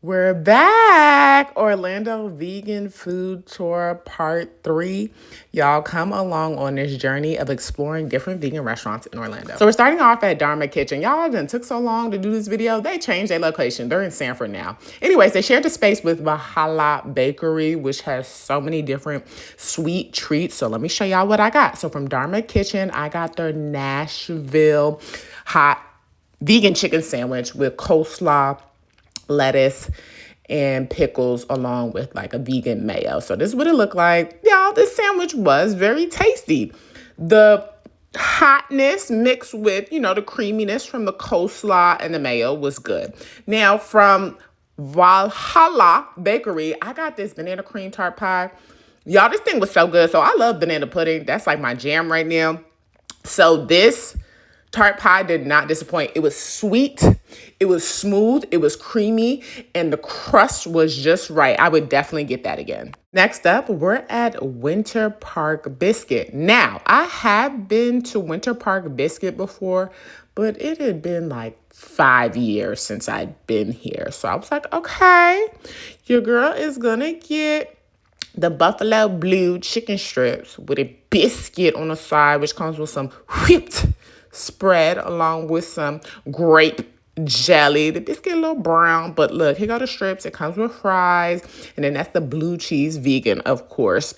We're back. Orlando Vegan Food Tour Part 3. Y'all come along on this journey of exploring different vegan restaurants in Orlando. So we're starting off at Dharma Kitchen. Y'all, it took so long to do this video. They changed their location. They're in Sanford now. Anyways, they shared the space with Valhalla Bakery, which has so many different sweet treats. So let me show y'all what I got. So from Dharma Kitchen, I got their Nashville hot vegan chicken sandwich with coleslaw, lettuce, and pickles along with like a vegan mayo. So this is what it looked like. Y'all, this sandwich was very tasty. The hotness mixed with, the creaminess from the coleslaw and the mayo was good. Now from Valhalla Bakery, I got this banana cream tart pie. Y'all, this thing was so good. So I love banana pudding. That's like my jam right now. So this tart pie did not disappoint. It was sweet, it was smooth, it was creamy, and the crust was just right. I would definitely get that again. Next up, we're at Winter Park Biscuit. Now, I have been to Winter Park Biscuit before, but it had been like 5 years since I'd been here. So I was like, okay, your girl is gonna get the buffalo blue chicken strips with a biscuit on the side, which comes with some whipped spread along with some grape jelly. The biscuit a little brown, but look, here go the strips. It comes with fries, and then that's the blue cheese vegan, of course,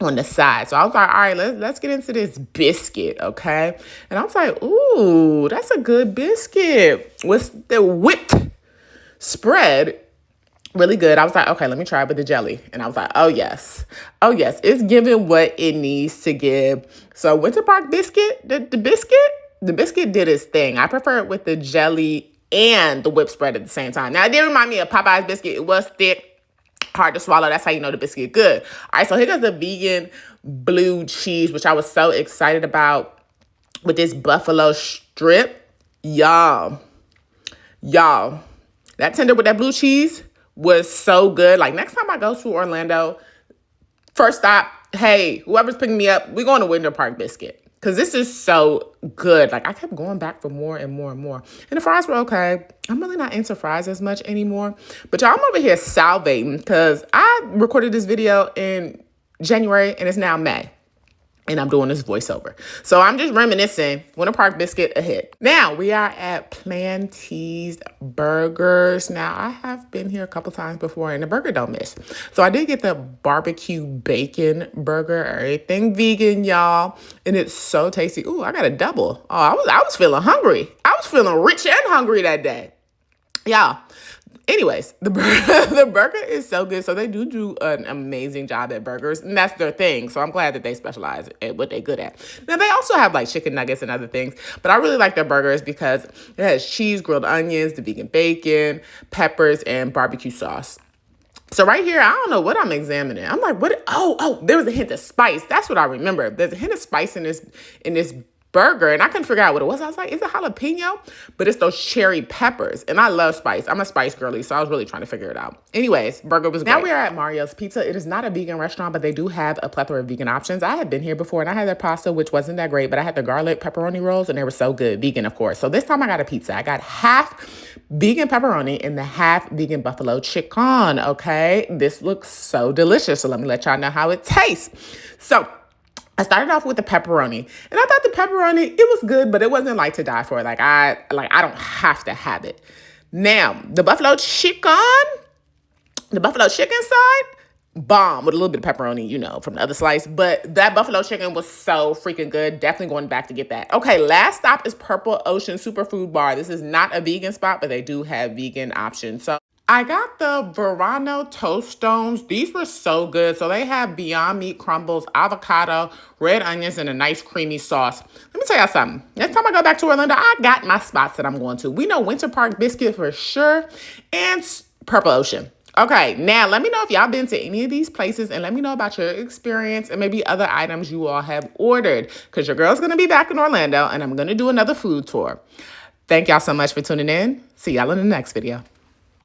on the side. So I was like, all right, let's get into this biscuit, okay? And I was like, ooh, that's a good biscuit with the whipped spread. Really good. I was like, okay, let me try it with the jelly. And I was like, oh yes, it's giving what it needs to give. So Winter Park Biscuit, the biscuit did its thing. I prefer it with the jelly and the whipped spread at the same time. Now, it did remind me of Popeye's biscuit. It was thick, hard to swallow. That's how you know the biscuit good. All right, so here goes the vegan blue cheese, which I was so excited about with this buffalo strip. Y'all, that tender with that blue cheese was so good. Like, next time I go to Orlando, first stop, hey, whoever's picking me up, we're going to Winter Park Biscuit. Because this is so good. Like, I kept going back for more and more and more. And the fries were okay. I'm really not into fries as much anymore. But y'all, I'm over here salivating because I recorded this video in January and it's now May. And I'm doing this voiceover. So I'm just reminiscing. Winter Park Biscuit, a hit. Now, we are at Plante's Burgers. Now, I have been here a couple times before, and the burger don't miss. So I did get the barbecue bacon burger. Everything vegan, y'all. And it's so tasty. Ooh, I got a double. Oh, I was feeling hungry. I was feeling rich and hungry that day. Y'all. Anyways, the burger is so good. So they do an amazing job at burgers, and that's their thing. So I'm glad that they specialize at what they're good at. Now, they also have like chicken nuggets and other things, but I really like their burgers because it has cheese, grilled onions, the vegan bacon, peppers, and barbecue sauce. So right here, I don't know what I'm examining. I'm like, what? Oh, there was a hint of spice. That's what I remember. There's a hint of spice in this burger, and I couldn't figure out what it was. I was like, is it jalapeno? But it's those cherry peppers, and I love spice. I'm a spice girly, so I was really trying to figure it out. Anyways, burger was great. Now we are at Mario's Pizza. It is not a vegan restaurant, but they do have a plethora of vegan options. I had been here before, and I had their pasta, which wasn't that great, but I had the garlic pepperoni rolls, and they were so good. Vegan, of course. So this time I got a pizza. I got half vegan pepperoni and the half vegan buffalo chicken, okay? This looks so delicious, so let me let y'all know how it tastes. So I started off with the pepperoni, and I thought the pepperoni, it was good, but it wasn't like to die for. Like I don't have to have it. Now, the buffalo chicken side, bomb with a little bit of pepperoni, from the other slice. But that buffalo chicken was so freaking good. Definitely going back to get that. Okay, last stop is Purple Ocean Superfood Bar. This is not a vegan spot, but they do have vegan options. So I got the Verano Toast Stones. These were so good. So they have Beyond Meat crumbles, avocado, red onions, and a nice creamy sauce. Let me tell y'all something. Next time I go back to Orlando, I got my spots that I'm going to. We know Winter Park Biscuit for sure and Purple Ocean. Okay, now let me know if y'all been to any of these places and let me know about your experience and maybe other items you all have ordered because your girl's going to be back in Orlando and I'm going to do another food tour. Thank y'all so much for tuning in. See y'all in the next video.